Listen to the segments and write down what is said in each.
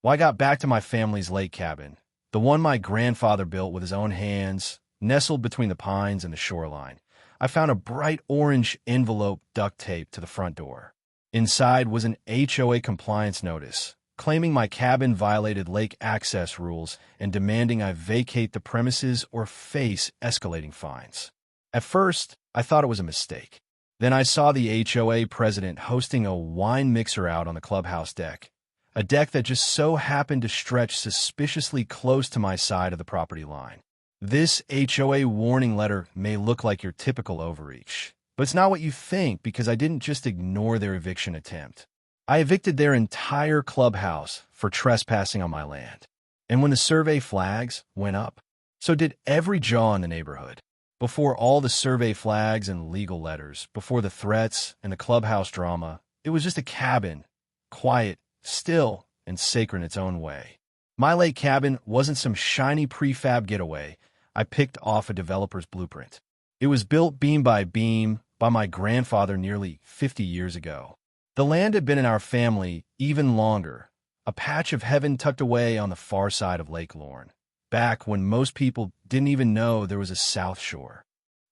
Well, I got back to my family's lake cabin, the one my grandfather built with his own hands, nestled between the pines and the shoreline. I found a bright orange envelope duct taped to the front door. Inside was an HOA compliance notice, claiming my cabin violated lake access rules and demanding I vacate the premises or face escalating fines. At first, I thought it was a mistake. Then I saw the HOA president hosting a wine mixer out on the clubhouse deck, a deck that just so happened to stretch suspiciously close to my side of the property line. This HOA warning letter may look like your typical overreach, but it's not what you think because I didn't just ignore their eviction attempt. I evicted their entire clubhouse for trespassing on my land. And when the survey flags went up, so did every jaw in the neighborhood. Before all the survey flags and legal letters, before the threats and the clubhouse drama, it was just a cabin, quiet, still, and sacred in its own way. My lake cabin wasn't some shiny prefab getaway I picked off a developer's blueprint. It was built beam by beam by my grandfather nearly 50 years ago. The land had been in our family even longer, a patch of heaven tucked away on the far side of Lake Lorne, back when most people didn't even know there was a South Shore.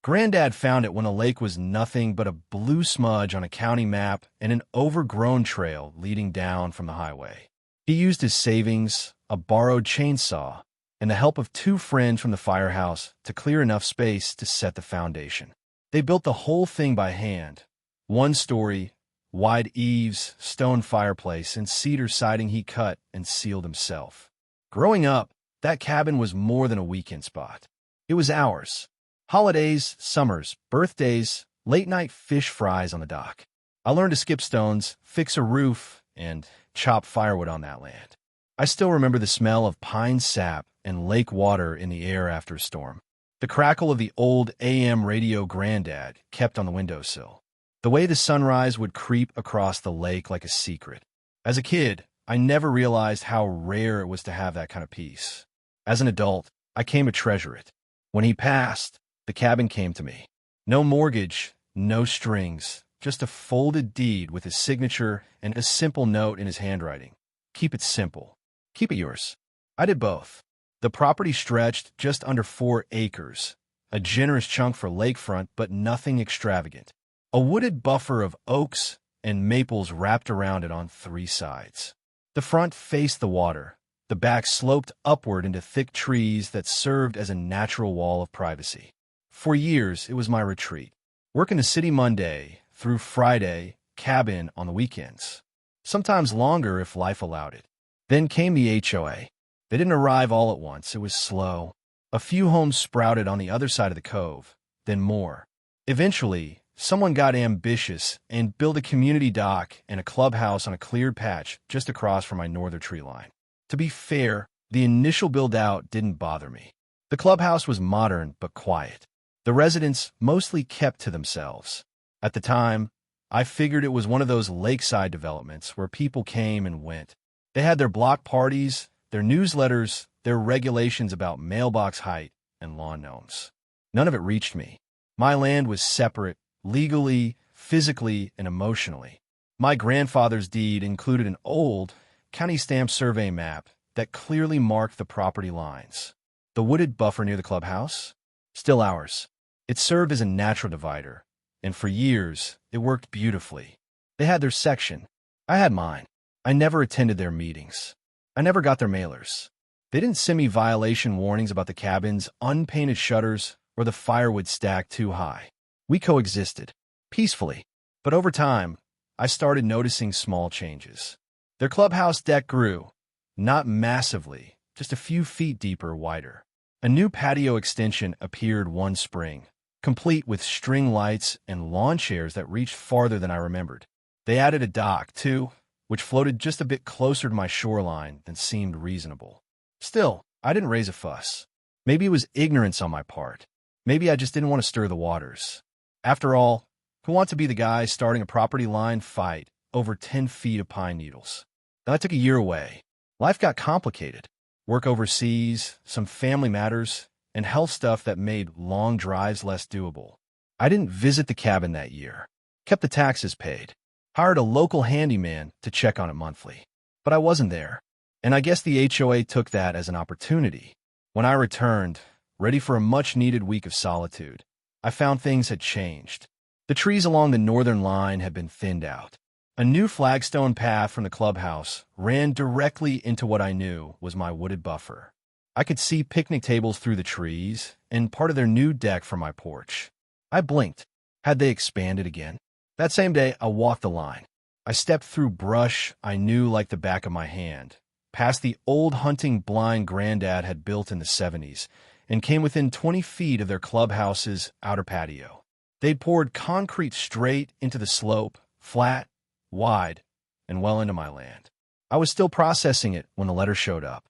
Granddad found it when a lake was nothing but a blue smudge on a county map and an overgrown trail leading down from the highway. He used his savings, a borrowed chainsaw, and the help of two friends from the firehouse to clear enough space to set the foundation. They built the whole thing by hand. One story, wide eaves, stone fireplace, and cedar siding he cut and sealed himself. Growing up, that cabin was more than a weekend spot. It was ours. Holidays, summers, birthdays, late-night fish fries on the dock. I learned to skip stones, fix a roof, and chop firewood on that land. I still remember the smell of pine sap and lake water in the air after a storm. The crackle of the old AM radio Granddad kept on the windowsill. The way the sunrise would creep across the lake like a secret. As a kid, I never realized how rare it was to have that kind of peace. As an adult, I came to treasure it. When he passed, the cabin came to me. No mortgage, no strings, just a folded deed with his signature and a simple note in his handwriting. Keep it simple. Keep it yours. I did both. The property stretched just under 4 acres, a generous chunk for lakefront, but nothing extravagant. A wooded buffer of oaks and maples wrapped around it on 3 sides. The front faced the water. The back sloped upward into thick trees that served as a natural wall of privacy. For years, it was my retreat. Work in the city Monday through Friday, cabin on the weekends. Sometimes longer if life allowed it. Then came the HOA. They didn't arrive all at once. It was slow. A few homes sprouted on the other side of the cove, then more. Eventually, someone got ambitious and built a community dock and a clubhouse on a cleared patch just across from my northern tree line. To be fair, the initial build-out didn't bother me. The clubhouse was modern but quiet. The residents mostly kept to themselves. At the time, I figured it was one of those lakeside developments where people came and went. They had their block parties, their newsletters, their regulations about mailbox height and lawn gnomes. None of it reached me. My land was separate, legally, physically, and emotionally. My grandfather's deed included an old, county stamp survey map that clearly marked the property lines. The wooded buffer near the clubhouse? Still ours. It served as a natural divider, and for years, it worked beautifully. They had their section. I had mine. I never attended their meetings. I never got their mailers. They didn't send me violation warnings about the cabin's unpainted shutters or the firewood stacked too high. We coexisted, peacefully. But over time, I started noticing small changes. Their clubhouse deck grew, not massively, just a few feet deeper, wider. A new patio extension appeared one spring, complete with string lights and lawn chairs that reached farther than I remembered. They added a dock, too, which floated just a bit closer to my shoreline than seemed reasonable. Still, I didn't raise a fuss. Maybe it was ignorance on my part. Maybe I just didn't want to stir the waters. After all, who wants to be the guy starting a property line fight over 10 feet of pine needles? Then I took a year away. Life got complicated. Work overseas, some family matters, and health stuff that made long drives less doable. I didn't visit the cabin that year. Kept the taxes paid. Hired a local handyman to check on it monthly. But I wasn't there. And I guess the HOA took that as an opportunity. When I returned, ready for a much-needed week of solitude, I found things had changed. The trees along the northern line had been thinned out. A new flagstone path from the clubhouse ran directly into what I knew was my wooded buffer. I could see picnic tables through the trees and part of their new deck from my porch. I blinked. Had they expanded again? That same day, I walked the line. I stepped through brush I knew like the back of my hand, past the old hunting blind Granddad had built in the 70s, and came within 20 feet of their clubhouse's outer patio. They'd poured concrete straight into the slope, flat, wide, and well into my land. I was still processing it when the letter showed up.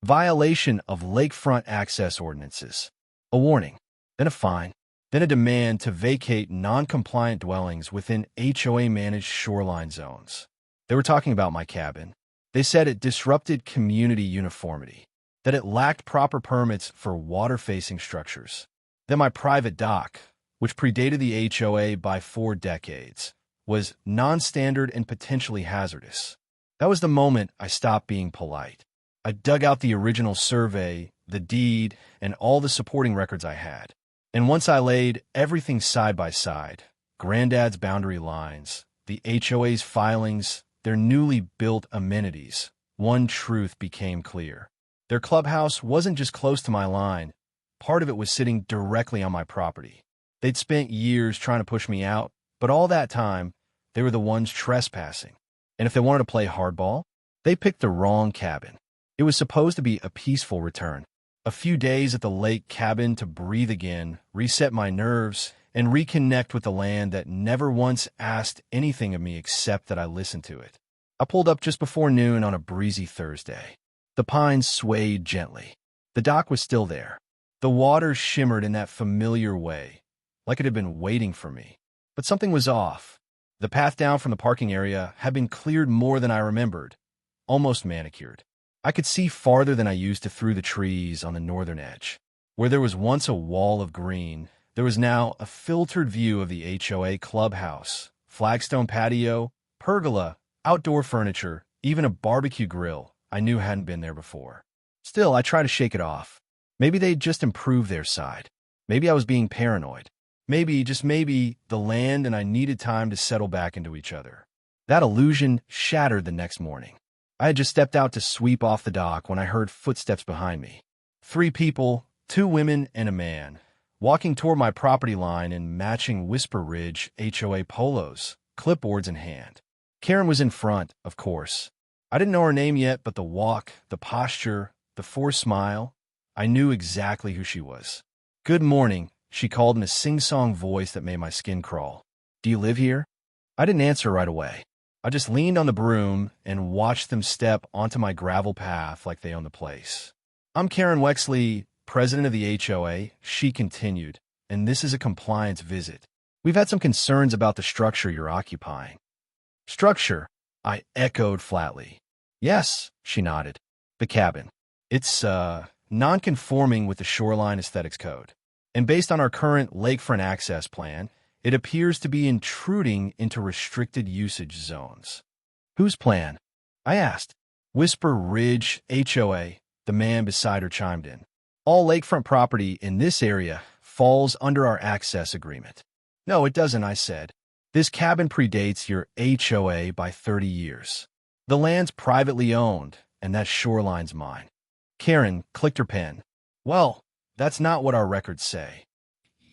Violation of lakefront access ordinances. A warning, then a fine, then a demand to vacate non-compliant dwellings within HOA-managed shoreline zones. They were talking about my cabin. They said it disrupted community uniformity, that it lacked proper permits for water-facing structures. Then my private dock, which predated the HOA by 4 decades, was non-standard and potentially hazardous. That was the moment I stopped being polite. I dug out the original survey, the deed, and all the supporting records I had. And once I laid everything side by side, Granddad's boundary lines, the HOA's filings, their newly built amenities, one truth became clear. Their clubhouse wasn't just close to my line. Part of it was sitting directly on my property. They'd spent years trying to push me out, but all that time, they were the ones trespassing. And if they wanted to play hardball, they picked the wrong cabin. It was supposed to be a peaceful return. A few days at the lake cabin to breathe again, reset my nerves, and reconnect with the land that never once asked anything of me except that I listened to it. I pulled up just before noon on a breezy Thursday. The pines swayed gently. The dock was still there. The water shimmered in that familiar way, like it had been waiting for me. But something was off. The path down from the parking area had been cleared more than I remembered, almost manicured. I could see farther than I used to through the trees on the northern edge. Where there was once a wall of green, there was now a filtered view of the HOA clubhouse, flagstone patio, pergola, outdoor furniture, even a barbecue grill I knew hadn't been there before. Still, I tried to shake it off. Maybe they'd just improved their side. Maybe I was being paranoid. Maybe, just maybe, the land and I needed time to settle back into each other. That illusion shattered the next morning. I had just stepped out to sweep off the dock when I heard footsteps behind me. 3 people, 2 women and a man, walking toward my property line in matching Whisper Ridge HOA polos, clipboards in hand. Karen was in front, of course. I didn't know her name yet, but the walk, the posture, the forced smile, I knew exactly who she was. "Good morning," she called in a sing-song voice that made my skin crawl. "Do you live here?" I didn't answer right away. I just leaned on the broom and watched them step onto my gravel path like they owned the place. "I'm Karen Wexley, president of the HOA," she continued, "and this is a compliance visit. We've had some concerns about the structure you're occupying." "Structure?" I echoed flatly. "Yes," she nodded. "The cabin. It's, non-conforming with the Shoreline Aesthetics Code. And based on our current lakefront access plan, it appears to be intruding into restricted usage zones." "Whose plan?" I asked. "Whisper Ridge HOA," the man beside her chimed in. "All lakefront property in this area falls under our access agreement." "No, it doesn't," I said. "This cabin predates your HOA by 30 years. The land's privately owned, and that shoreline's mine." Karen clicked her pen. "Well, that's not what our records say."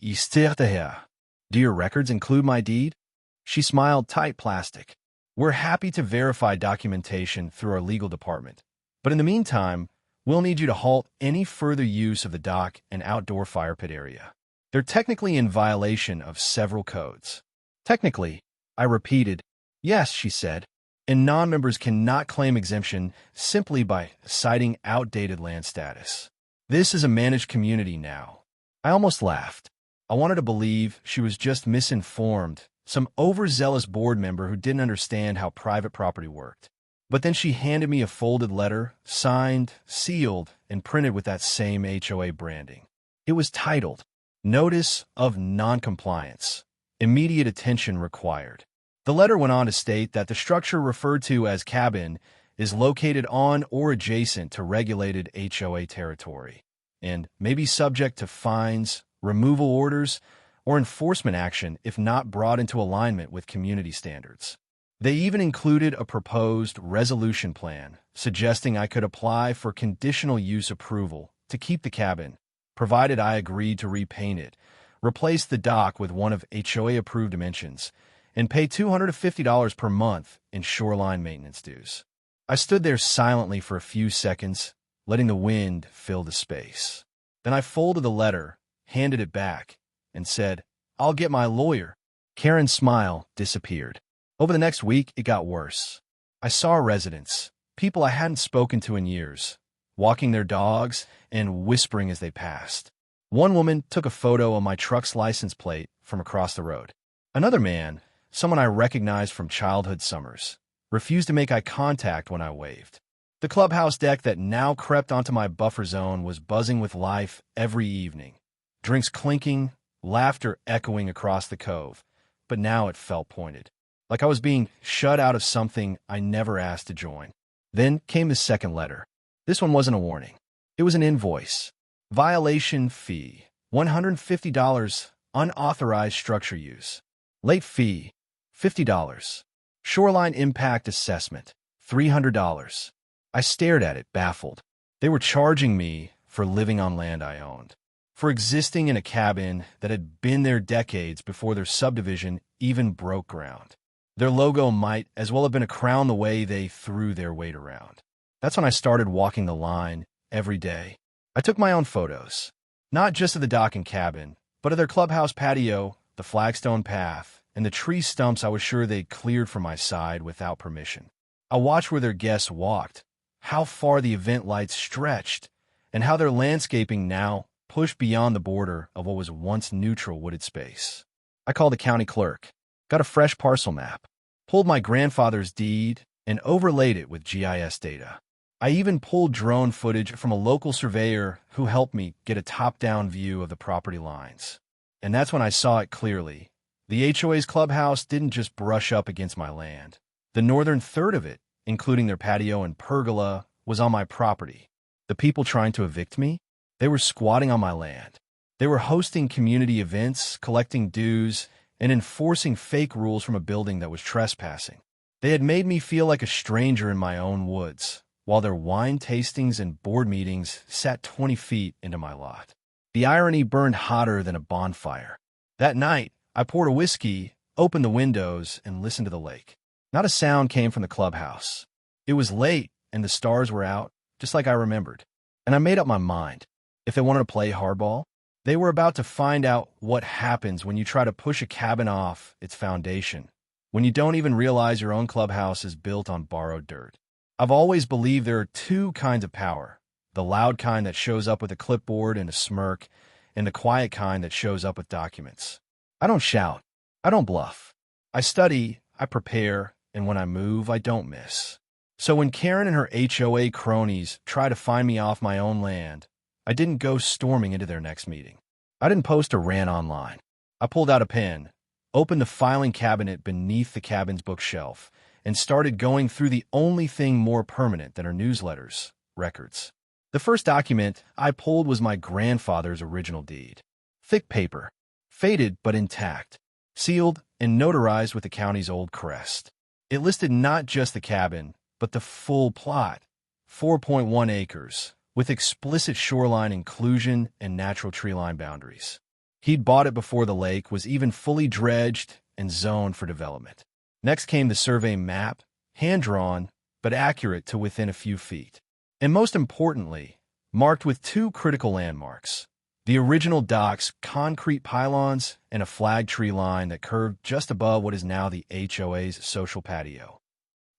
"Do your records include my deed?" She smiled tight plastic. "We're happy to verify documentation through our legal department. But in the meantime, we'll need you to halt any further use of the dock and outdoor fire pit area. They're technically in violation of several codes." "Technically," I repeated. "Yes," she said. "And non-members cannot claim exemption simply by citing outdated land status. This is a managed community now." I almost laughed. I wanted to believe she was just misinformed, some overzealous board member who didn't understand how private property worked. But then she handed me a folded letter, signed, sealed, and printed with that same HOA branding. It was titled, "Notice of Noncompliance. Immediate attention required." The letter went on to state that the structure referred to as cabin is located on or adjacent to regulated HOA territory, and may be subject to fines, removal orders, or enforcement action if not brought into alignment with community standards. They even included a proposed resolution plan suggesting I could apply for conditional use approval to keep the cabin, provided I agreed to repaint it, replace the dock with one of HOA-approved dimensions, and pay $250 per month in shoreline maintenance dues. I stood there silently for a few seconds, letting the wind fill the space. Then I folded the letter, handed it back, and said, "I'll get my lawyer." Karen's smile disappeared. Over the next week, it got worse. I saw residents, people I hadn't spoken to in years, walking their dogs and whispering as they passed. One woman took a photo of my truck's license plate from across the road. Another man, someone I recognized from childhood summers, refused to make eye contact when I waved. The clubhouse deck that now crept onto my buffer zone was buzzing with life every evening. Drinks clinking, laughter echoing across the cove, but now it felt pointed, like I was being shut out of something I never asked to join. Then came the second letter. This one wasn't a warning. It was an invoice. Violation fee, $150, unauthorized structure use. Late fee, $50. Shoreline impact assessment, $300. I stared at it, baffled. They were charging me for living on land I owned, for existing in a cabin that had been there decades before their subdivision even broke ground. Their logo might as well have been a crown the way they threw their weight around. That's when I started walking the line every day. I took my own photos, not just of the dock and cabin, but of their clubhouse patio, the flagstone path, and the tree stumps I was sure they'd cleared from my side without permission. I watched where their guests walked, how far the event lights stretched, and how their landscaping now pushed beyond the border of what was once neutral wooded space. I called the county clerk, got a fresh parcel map, pulled my grandfather's deed, and overlaid it with GIS data. I even pulled drone footage from a local surveyor who helped me get a top-down view of the property lines. And that's when I saw it clearly. The HOA's clubhouse didn't just brush up against my land. The northern third of it, including their patio and pergola, was on my property. The people trying to evict me? They were squatting on my land. They were hosting community events, collecting dues, and enforcing fake rules from a building that was trespassing. They had made me feel like a stranger in my own woods, while their wine tastings and board meetings sat 20 feet into my lot. The irony burned hotter than a bonfire. That night, I poured a whiskey, opened the windows, and listened to the lake. Not a sound came from the clubhouse. It was late, and the stars were out, just like I remembered. And I made up my mind. If they wanted to play hardball, they were about to find out what happens when you try to push a cabin off its foundation, when you don't even realize your own clubhouse is built on borrowed dirt. I've always believed there are two kinds of power, the loud kind that shows up with a clipboard and a smirk, and the quiet kind that shows up with documents. I don't shout. I don't bluff. I study, I prepare, and when I move, I don't miss. So when Karen and her HOA cronies try to find me off my own land, I didn't go storming into their next meeting. I didn't post a rant online. I pulled out a pen, opened the filing cabinet beneath the cabin's bookshelf, and started going through the only thing more permanent than our newsletters, records. The first document I pulled was my grandfather's original deed. Thick paper, faded but intact, sealed and notarized with the county's old crest. It listed not just the cabin, but the full plot, 4.1 acres, with explicit shoreline inclusion and natural treeline boundaries. He'd bought it before the lake was even fully dredged and zoned for development. Next came the survey map, hand-drawn, but accurate to within a few feet. And most importantly, marked with two critical landmarks: the original dock's concrete pylons and a flag tree line that curved just above what is now the HOA's social patio.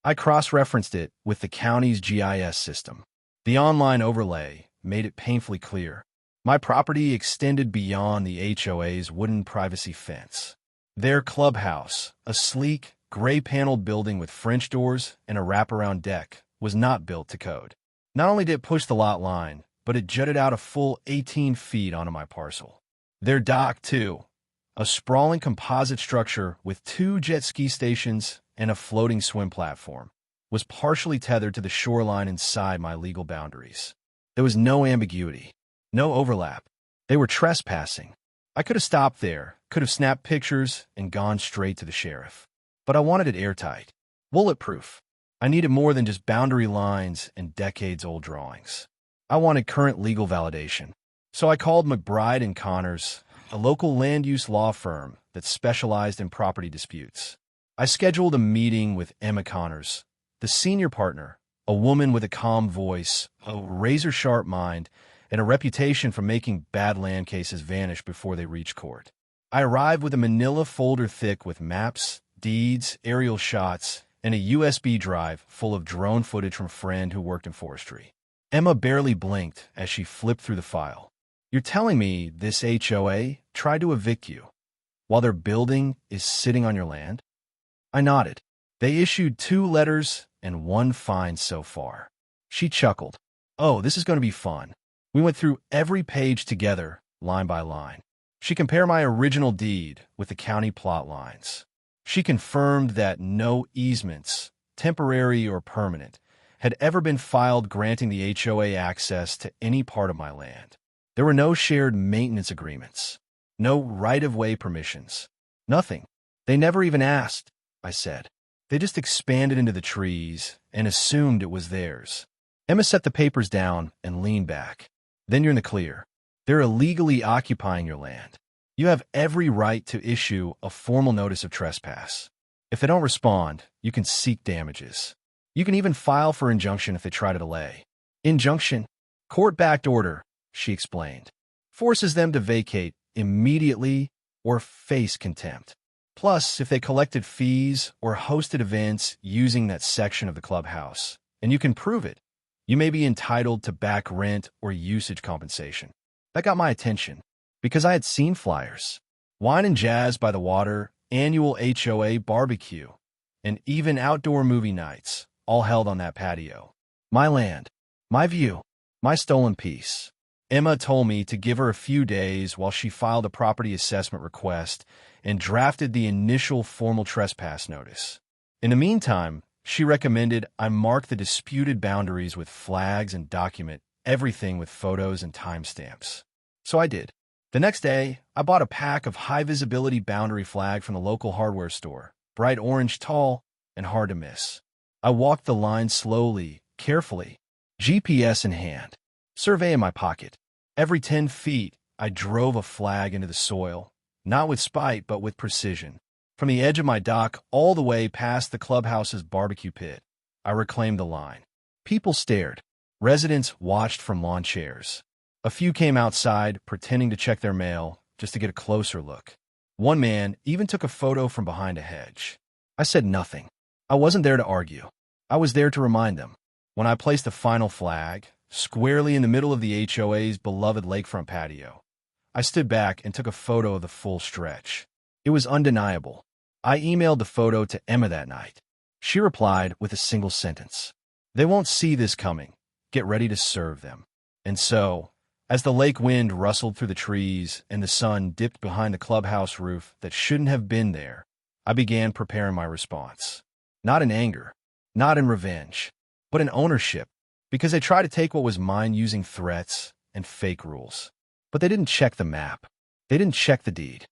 I cross-referenced it with the county's GIS system. The online overlay made it painfully clear. My property extended beyond the HOA's wooden privacy fence. Their clubhouse, a sleek, gray-paneled building with French doors and a wraparound deck, was not built to code. Not only did it push the lot line, but it jutted out a full 18 feet onto my parcel. Their dock, too, a sprawling composite structure with 2 jet ski stations and a floating swim platform. was partially tethered to the shoreline inside my legal boundaries. There was no ambiguity, no overlap. They were trespassing. I could have stopped there, could have snapped pictures, and gone straight to the sheriff. But I wanted it airtight, bulletproof. I needed more than just boundary lines and decades-old drawings. I wanted current legal validation. So I called McBride and Connors, a local land use law firm that specialized in property disputes. I scheduled a meeting with Emma Connors, the senior partner, a woman with a calm voice, a razor-sharp mind, and a reputation for making bad land cases vanish before they reach court. I arrived with a manila folder thick with maps, deeds, aerial shots, and a USB drive full of drone footage from a friend who worked in forestry. Emma barely blinked as she flipped through the file. "You're telling me this HOA tried to evict you while their building is sitting on your land?" I nodded. "They issued 2 letters and 1 fine so far." She chuckled. "Oh, this is going to be fun." We went through every page together, line by line. She compared my original deed with the county plot lines. She confirmed that no easements, temporary or permanent, had ever been filed granting the HOA access to any part of my land. There were no shared maintenance agreements, no right-of-way permissions, nothing. "They never even asked," I said. "They just expanded into the trees and assumed it was theirs." Emma set the papers down and leaned back. "Then you're in the clear. They're illegally occupying your land. You have every right to issue a formal notice of trespass. If they don't respond, you can seek damages. You can even file for injunction if they try to delay." "Injunction? Court-backed order," she explained. "Forces them to vacate immediately or face contempt. Plus, if they collected fees or hosted events using that section of the clubhouse, and you can prove it, you may be entitled to back rent or usage compensation." That got my attention, because I had seen flyers. Wine and jazz by the water, annual HOA barbecue, and even outdoor movie nights, all held on that patio. My land, my view, my stolen piece. Emma told me to give her a few days while she filed a property assessment request and drafted the initial formal trespass notice. In the meantime, she recommended I mark the disputed boundaries with flags and document everything with photos and timestamps. So I did. The next day, I bought a pack of high-visibility boundary flag from the local hardware store, bright orange, tall, and hard to miss. I walked the line slowly, carefully, GPS in hand, survey in my pocket. Every 10 feet, I drove a flag into the soil, not with spite, but with precision. From the edge of my dock all the way past the clubhouse's barbecue pit, I reclaimed the line. People stared. Residents watched from lawn chairs. A few came outside, pretending to check their mail, just to get a closer look. One man even took a photo from behind a hedge. I said nothing. I wasn't there to argue. I was there to remind them. When I placed the final flag, squarely in the middle of the HOA's beloved lakefront patio, I stood back and took a photo of the full stretch. It was undeniable. I emailed the photo to Emma that night. She replied with a single sentence. "They won't see this coming. Get ready to serve them." And so, as the lake wind rustled through the trees and the sun dipped behind the clubhouse roof that shouldn't have been there, I began preparing my response. Not in anger, not in revenge, but in ownership, because they tried to take what was mine using threats and fake rules. But they didn't check the map. They didn't check the deed.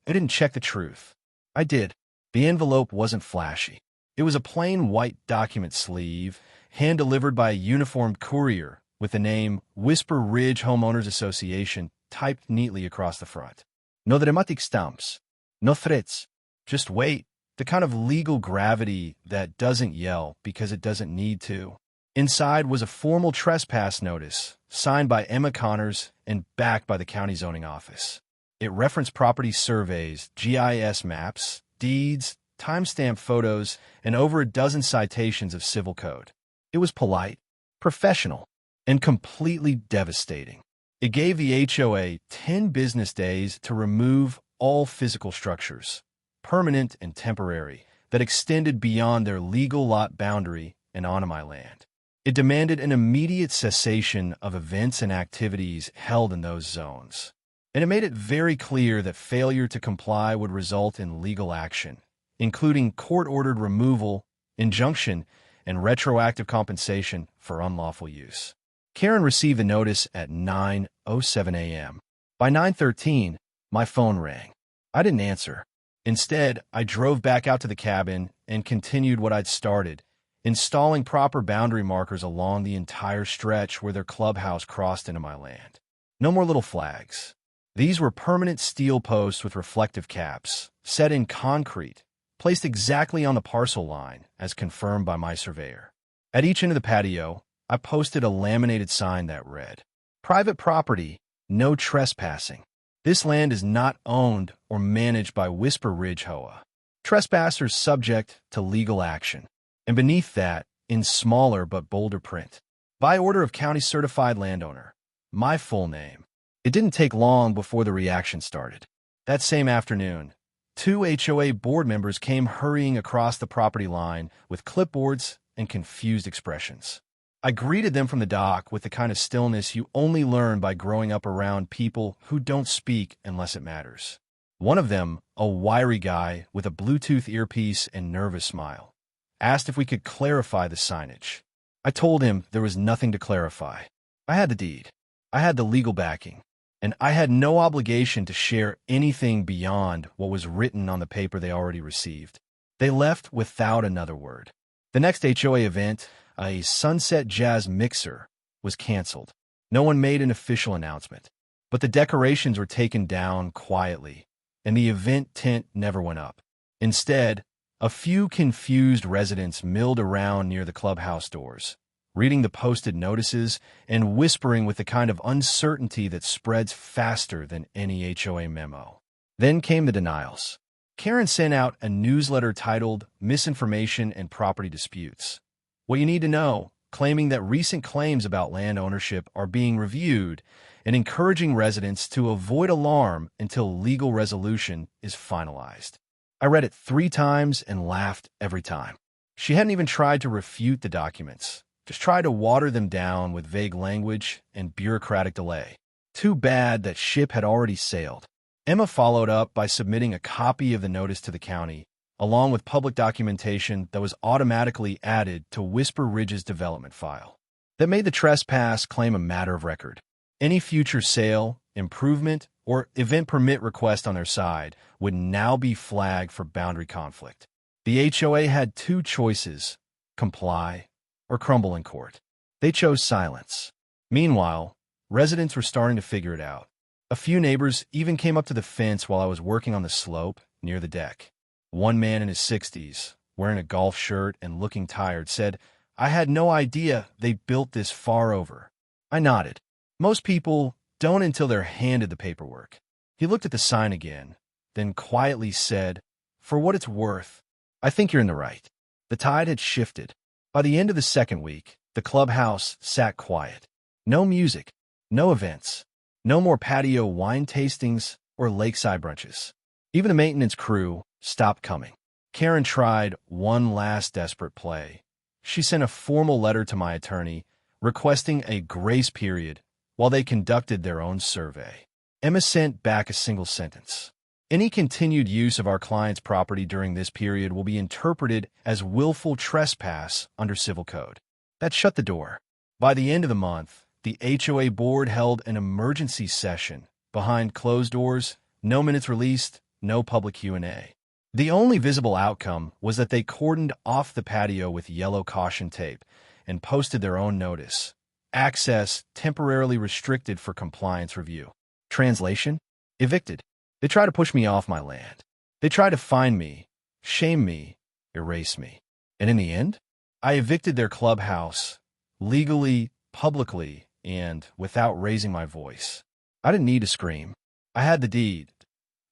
They didn't check the truth. I did. The envelope wasn't flashy. It was a plain white document sleeve, hand-delivered by a uniformed courier with the name Whisper Ridge Homeowners Association typed neatly across the front. No dramatic stamps. No threats. Just wait. The kind of legal gravity that doesn't yell because it doesn't need to. Inside was a formal trespass notice, signed by Emma Connors and backed by the county zoning office. It referenced property surveys, GIS maps, deeds, timestamp photos, and over a dozen citations of civil code. It was polite, professional, and completely devastating. It gave the HOA 10 business days to remove all physical structures, permanent and temporary, that extended beyond their legal lot boundary and onto my land. It demanded an immediate cessation of events and activities held in those zones. And it made it very clear that failure to comply would result in legal action, including court-ordered removal, injunction, and retroactive compensation for unlawful use. Karen received the notice at 9:07 a.m. By 9:13, my phone rang. I didn't answer. Instead, I drove back out to the cabin and continued what I'd started, installing proper boundary markers along the entire stretch where their clubhouse crossed into my land. No more little flags. These were permanent steel posts with reflective caps, set in concrete, placed exactly on the parcel line, as confirmed by my surveyor. At each end of the patio, I posted a laminated sign that read, "Private property, no trespassing. This land is not owned or managed by Whisper Ridge HOA. Trespassers subject to legal action." And beneath that, in smaller but bolder print, "By order of county certified landowner," my full name. It didn't take long before the reaction started. That same afternoon, 2 HOA board members came hurrying across the property line with clipboards and confused expressions. I greeted them from the dock with the kind of stillness you only learn by growing up around people who don't speak unless it matters. One of them, a wiry guy with a Bluetooth earpiece and nervous smile, asked if we could clarify the signage. I told him there was nothing to clarify. I had the deed. I had the legal backing. And I had no obligation to share anything beyond what was written on the paper they already received. They left without another word. The next HOA event, a Sunset Jazz mixer, was canceled. No one made an official announcement. But the decorations were taken down quietly, and the event tent never went up. Instead, a few confused residents milled around near the clubhouse doors, reading the posted notices and whispering with the kind of uncertainty that spreads faster than any HOA memo. Then came the denials. Karen sent out a newsletter titled Misinformation and Property Disputes. What you need to know, claiming that recent claims about land ownership are being reviewed and encouraging residents to avoid alarm until legal resolution is finalized. I read it 3 times and laughed every time. She hadn't even tried to refute the documents. Just try to water them down with vague language and bureaucratic delay. Too bad that ship had already sailed. Emma followed up by submitting a copy of the notice to the county, along with public documentation that was automatically added to Whisper Ridge's development file. That made the trespass claim a matter of record. Any future sale, improvement, or event permit request on their side would now be flagged for boundary conflict. The HOA had 2 choices: comply or crumble in court. They chose silence. Meanwhile, residents were starting to figure it out. A few neighbors even came up to the fence while I was working on the slope near the deck. One man in his 60s, wearing a golf shirt and looking tired, said, "I had no idea they built this far over." I nodded. Most people don't until they're handed the paperwork. He looked at the sign again, then quietly said, "For what it's worth, I think you're in the right." The tide had shifted. By the end of the second week, the clubhouse sat quiet. No music, no events, no more patio wine tastings or lakeside brunches. Even the maintenance crew stopped coming. Karen tried one last desperate play. She sent a formal letter to my attorney requesting a grace period while they conducted their own survey. Emma sent back a single sentence: "Any continued use of our client's property during this period will be interpreted as willful trespass under civil code." That shut the door. By the end of the month, the HOA board held an emergency session behind closed doors, no minutes released, no public Q&A. The only visible outcome was that they cordoned off the patio with yellow caution tape and posted their own notice: access temporarily restricted for compliance review. Translation: evicted. They tried to push me off my land. They tried to fine me, shame me, erase me. And in the end, I evicted their clubhouse, legally, publicly, and without raising my voice. I didn't need to scream. I had the deed.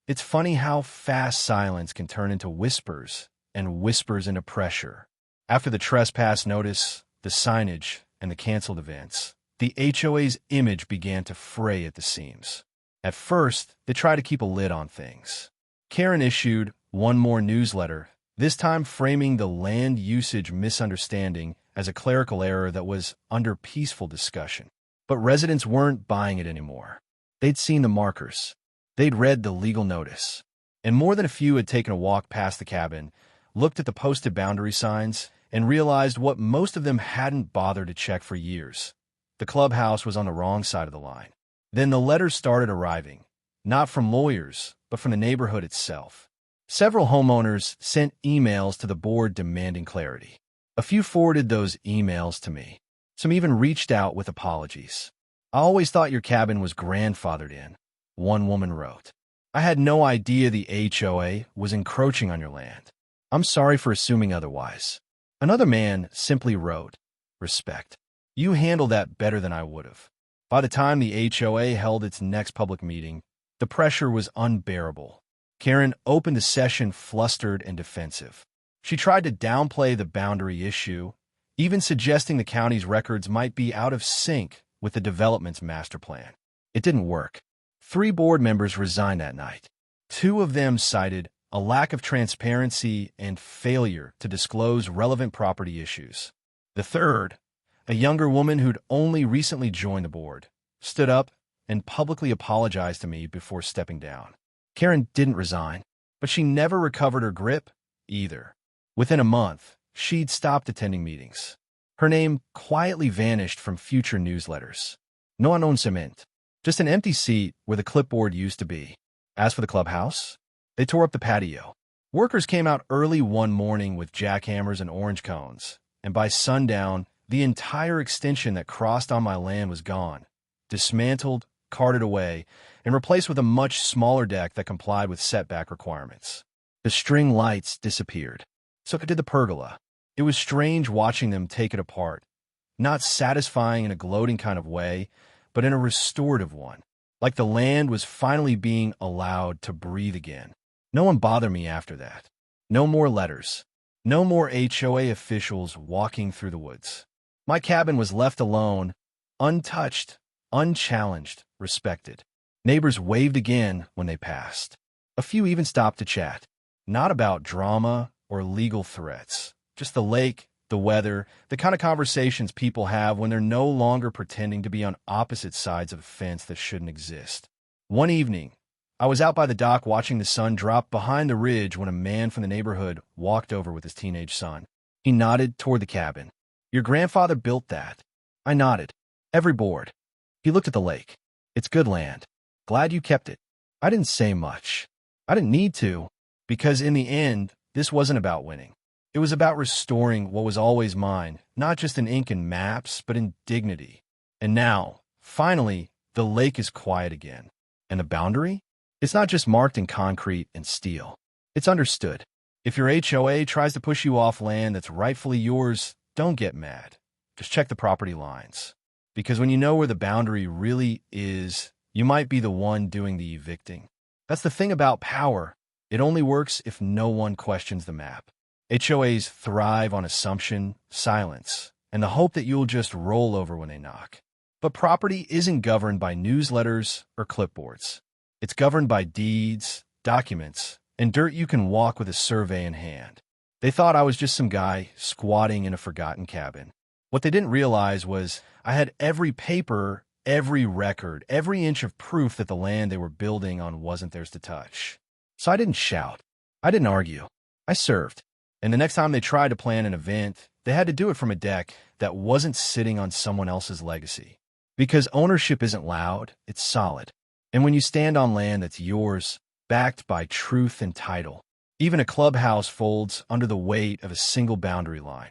It's funny how fast silence can turn into whispers, and whispers into pressure. After the trespass notice, the signage, and the canceled events, the HOA's image began to fray at the seams. At first, they tried to keep a lid on things. Karen issued one more newsletter, this time framing the land usage misunderstanding as a clerical error that was under peaceful discussion. But residents weren't buying it anymore. They'd seen the markers. They'd read the legal notice. And more than a few had taken a walk past the cabin, looked at the posted boundary signs, and realized what most of them hadn't bothered to check for years. The clubhouse was on the wrong side of the line. Then the letters started arriving, not from lawyers, but from the neighborhood itself. Several homeowners sent emails to the board demanding clarity. A few forwarded those emails to me. Some even reached out with apologies. "I always thought your cabin was grandfathered in," one woman wrote. "I had no idea the HOA was encroaching on your land. I'm sorry for assuming otherwise." Another man simply wrote, "Respect. You handled that better than I would have." By the time the HOA held its next public meeting, the pressure was unbearable. Karen opened the session flustered and defensive. She tried to downplay the boundary issue, even suggesting the county's records might be out of sync with the development's master plan. It didn't work. 3 board members resigned that night. 2 of them cited a lack of transparency and failure to disclose relevant property issues. The third, a younger woman who'd only recently joined the board, stood up and publicly apologized to me before stepping down. Karen didn't resign, but she never recovered her grip either. Within a month, she'd stopped attending meetings. Her name quietly vanished from future newsletters. No annoncement, just an empty seat where the clipboard used to be. As for the clubhouse, they tore up the patio. Workers came out early one morning with jackhammers and orange cones, and by sundown, the entire extension that crossed on my land was gone, dismantled, carted away, and replaced with a much smaller deck that complied with setback requirements. The string lights disappeared. So did the pergola. It was strange watching them take it apart, not satisfying in a gloating kind of way, but in a restorative one, like the land was finally being allowed to breathe again. No one bothered me after that. No more letters. No more HOA officials walking through the woods. My cabin was left alone, untouched, unchallenged, respected. Neighbors waved again when they passed. A few even stopped to chat, not about drama or legal threats, just the lake, the weather, the kind of conversations people have when they're no longer pretending to be on opposite sides of a fence that shouldn't exist. One evening, I was out by the dock watching the sun drop behind the ridge when a man from the neighborhood walked over with his teenage son. He nodded toward the cabin. "Your grandfather built that." I nodded. "Every board." He looked at the lake. "It's good land. Glad you kept it." I didn't say much. I didn't need to, because in the end, this wasn't about winning. It was about restoring what was always mine, not just in ink and maps, but in dignity. And now, finally, the lake is quiet again. And the boundary? It's not just marked in concrete and steel. It's understood. If your HOA tries to push you off land that's rightfully yours, don't get mad. Just check the property lines. Because when you know where the boundary really is, you might be the one doing the evicting. That's the thing about power. It only works if no one questions the map. HOAs thrive on assumption, silence, and the hope that you'll just roll over when they knock. But property isn't governed by newsletters or clipboards. It's governed by deeds, documents, and dirt you can walk with a survey in hand. They thought I was just some guy squatting in a forgotten cabin. What they didn't realize was I had every paper, every record, every inch of proof that the land they were building on wasn't theirs to touch. So I didn't shout. I didn't argue. I served. And the next time they tried to plan an event, they had to do it from a deck that wasn't sitting on someone else's legacy. Because ownership isn't loud, it's solid. And when you stand on land that's yours, backed by truth and title, even a clubhouse folds under the weight of a single boundary line.